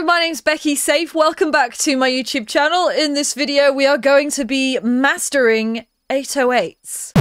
my name's Becky Safe. Welcome back to my YouTube channel. In this video, we are going to be mastering 808's.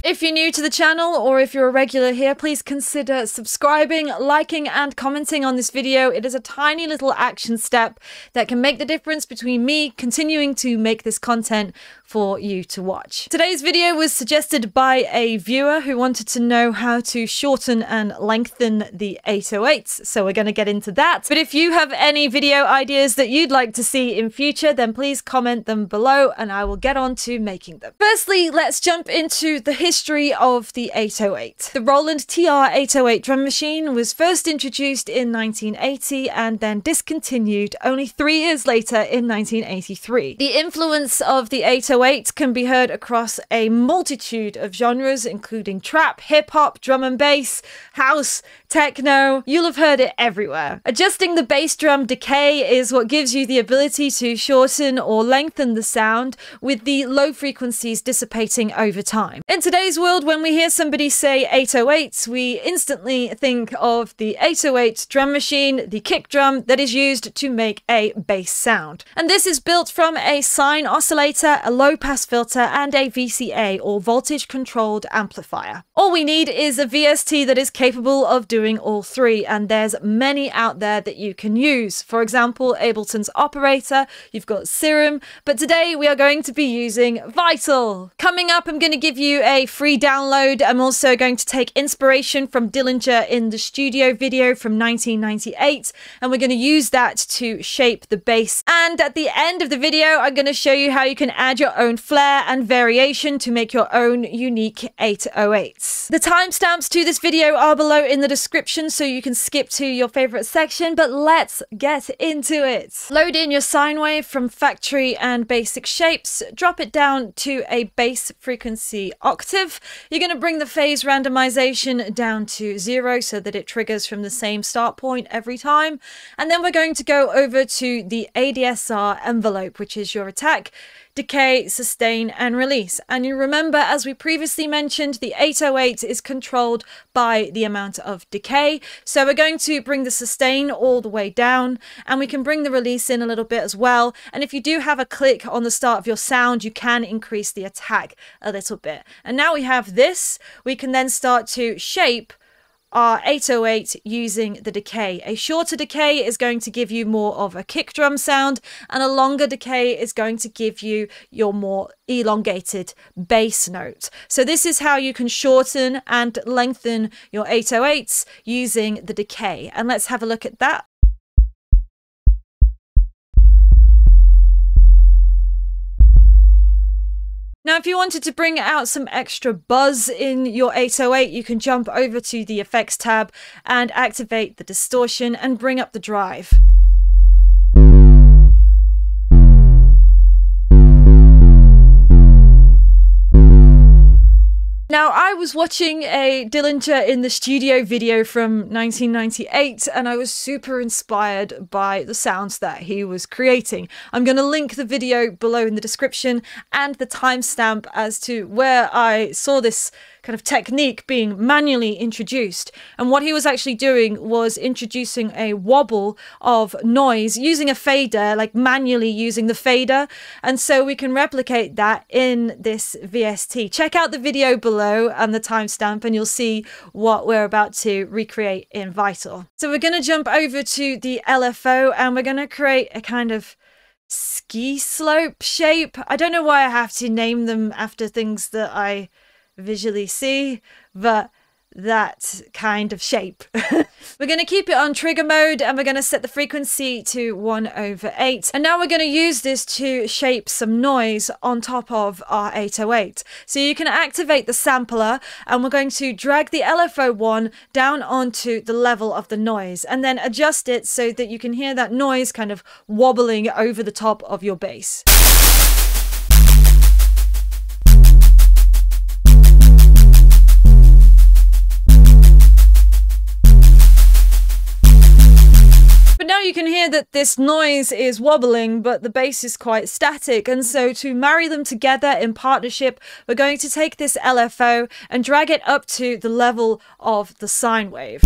If you're new to the channel or if you're a regular here, please consider subscribing, liking and commenting on this video. It is a tiny little action step that can make the difference between me continuing to make this content for you to watch. Today's video was suggested by a viewer who wanted to know how to shorten and lengthen the 808's, so we're going to get into that. But if you have any video ideas that you'd like to see in future, then please comment them below and I will get on to making them. Firstly, let's jump into the history of the 808. The Roland TR-808 drum machine was first introduced in 1980 and then discontinued only 3 years later in 1983. The influence of the 808 can be heard across a multitude of genres, including trap, hip-hop, drum and bass, house, techno. You'll have heard it everywhere. Adjusting the bass drum decay is what gives you the ability to shorten or lengthen the sound, with the low frequencies dissipating over time. In today's world, when we hear somebody say 808's, we instantly think of the 808 drum machine, the kick drum that is used to make a bass sound. And this is built from a sine oscillator, a low pass filter and a VCA or voltage controlled amplifier. All we need is a VST that is capable of doing all three, and there's many out there that you can use. For example, Ableton's operator, you've got Serum, but today we are going to be using Vital. Coming up, I'm going to give you a free download. I'm also going to take inspiration from Dillinger in the studio video from 1998, and we're going to use that to shape the bass. And at the end of the video, I'm going to show you how you can add your own flair and variation to make your own unique 808's. The timestamps to this video are below in the description, so you can skip to your favorite section, but let's get into it. Load in your sine wave from factory and basic shapes, drop it down to a bass frequency octave. You're going to bring the phase randomization down to 0 so that it triggers from the same start point every time. And then we're going to go over to the ADSR envelope, which is your attack, decay, sustain and release. And you remember, as we previously mentioned, the 808 is controlled by the amount of decay. So we're going to bring the sustain all the way down, and we can bring the release in a little bit as well. And if you do have a click on the start of your sound, you can increase the attack a little bit. And now we have this, we can then start to shape our 808 using the decay. A shorter decay is going to give you more of a kick drum sound, and a longer decay is going to give you your more elongated bass note. So this is how you can shorten and lengthen your 808's using the decay. And let's have a look at that. Now, if you wanted to bring out some extra buzz in your 808, you can jump over to the effects tab and activate the distortion and bring up the drive. Now, I was watching a Dillinger in the studio video from 1998 and I was super inspired by the sounds that he was creating. I'm going to link the video below in the description and the timestamp as to where I saw this kind of technique being manually introduced. And what he was actually doing was introducing a wobble of noise using a fader, like manually using the fader. And so we can replicate that in this VST. Check out the video below and the timestamp and you'll see what we're about to recreate in Vital. So we're going to jump over to the LFO and we're going to create a kind of ski slope shape. I don't know why I have to name them after things that I visually see, but that kind of shape. We're going to keep it on trigger mode and we're going to set the frequency to 1/8. And now we're going to use this to shape some noise on top of our 808. So you can activate the sampler and we're going to drag the LFO1 down onto the level of the noise and then adjust it so that you can hear that noise kind of wobbling over the top of your bass. you can hear that this noise is wobbling, but the bass is quite static. And so to marry them together in partnership, we're going to take this LFO and drag it up to the level of the sine wave.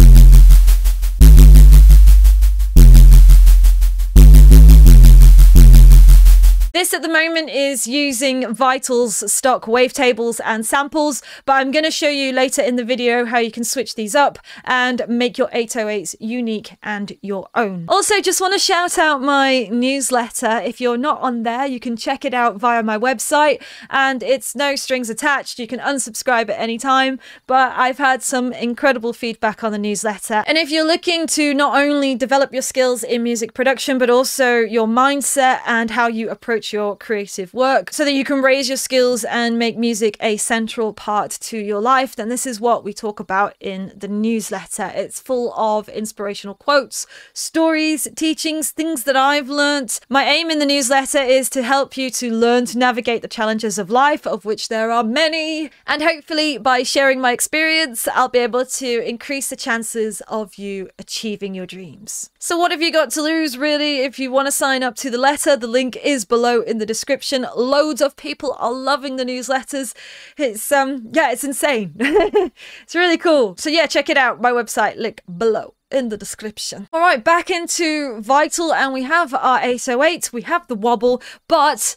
This at the moment is using Vital's stock wavetables and samples, but I'm going to show you later in the video how you can switch these up and make your 808's unique and your own. Also, just want to shout out my newsletter. If you're not on there, you can check it out via my website, and it's no strings attached. You can unsubscribe at any time, but I've had some incredible feedback on the newsletter. And if you're looking to not only develop your skills in music production, but also your mindset and how you approach your creative work so that you can raise your skills and make music a central part to your life, then this is what we talk about in the newsletter. It's full of inspirational quotes, stories, teachings, things that I've learnt. My aim in the newsletter is to help you to learn to navigate the challenges of life, of which there are many, and hopefully by sharing my experience I'll be able to increase the chances of you achieving your dreams. So what have you got to lose, really? If you want to sign up to the letter, the link is below in the description. Loads of people are loving the newsletters. It's yeah, it's insane. It's really cool. So yeah, check it out. My website, link below in the description. All right, back into Vital, and we have our 808, we have the wobble, but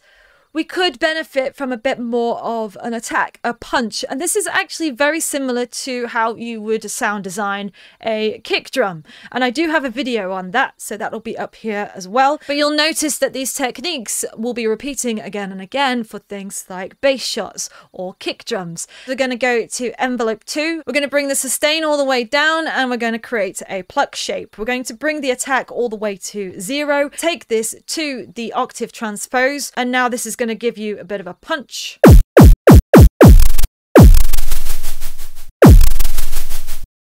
we could benefit from a bit more of an attack, a punch. And this is actually very similar to how you would sound design a kick drum. And I do have a video on that, so that'll be up here as well. But you'll notice that these techniques will be repeating again and again for things like bass shots or kick drums. We're going to go to envelope 2. We're going to bring the sustain all the way down, and we're going to create a pluck shape. We're going to bring the attack all the way to 0, take this to the octave transpose, and now this is going to give you a bit of a punch.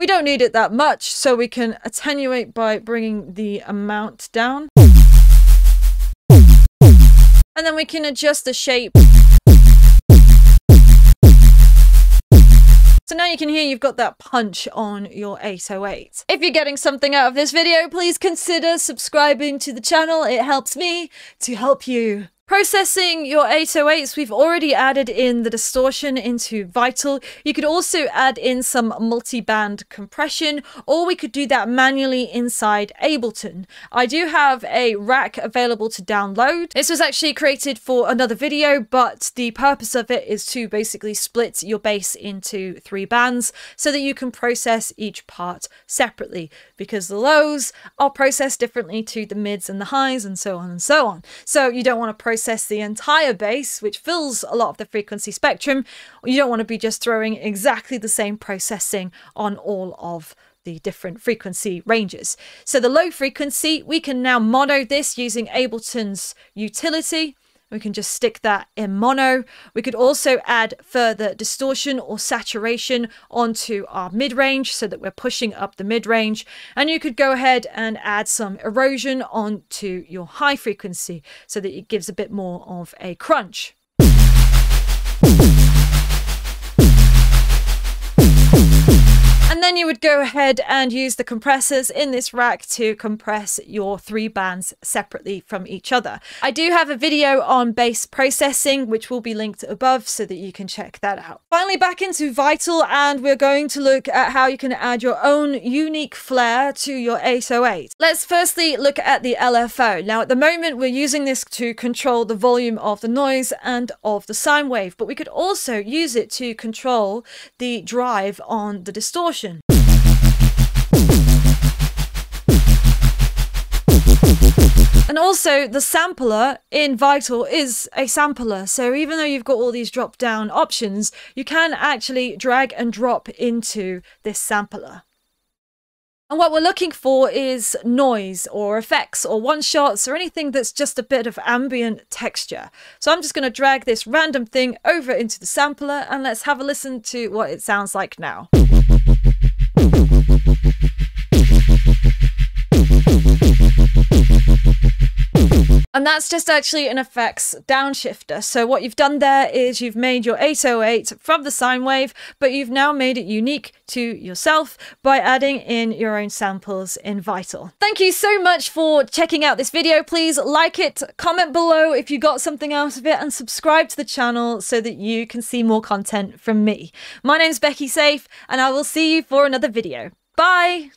We don't need it that much, so we can attenuate by bringing the amount down. And then we can adjust the shape. So now you can hear you've got that punch on your 808. If you're getting something out of this video, please consider subscribing to the channel. It helps me to help you. Processing your 808s, we've already added in the distortion into Vital. You could also add in some multi-band compression, or we could do that manually inside Ableton. I do have a rack available to download. This was actually created for another video, but the purpose of it is to basically split your bass into 3 bands so that you can process each part separately, because the lows are processed differently to the mids and the highs and so on and so on. So you don't want to process the entire bass, which fills a lot of the frequency spectrum. You don't want to be just throwing exactly the same processing on all of the different frequency ranges. So the low frequency, we can now mono this using Ableton's utility. We can just stick that in mono. We could also add further distortion or saturation onto our mid-range so that we're pushing up the mid-range. And you could go ahead and add some erosion onto your high frequency so that it gives a bit more of a crunch. And then you would go ahead and use the compressors in this rack to compress your 3 bands separately from each other. I do have a video on bass processing, which will be linked above so that you can check that out. Finally, back into Vital, and we're going to look at how you can add your own unique flair to your 808. Let's firstly look at the LFO. Now, at the moment, we're using this to control the volume of the noise and of the sine wave, but we could also use it to control the drive on the distortion. And also the sampler in Vital is a sampler, so even though you've got all these drop down options, you can actually drag and drop into this sampler. And what we're looking for is noise or effects or one-shots or anything that's just a bit of ambient texture. So I'm just going to drag this random thing over into the sampler, and let's have a listen to what it sounds like now. And that's just actually an effects downshifter. So what you've done there is you've made your 808 from the sine wave, but you've now made it unique to yourself by adding in your own samples in Vital. Thank you so much for checking out this video. Please like it, comment below if you got something out of it, and subscribe to the channel so that you can see more content from me. My name's Becky Safe, and I will see you for another video. Bye!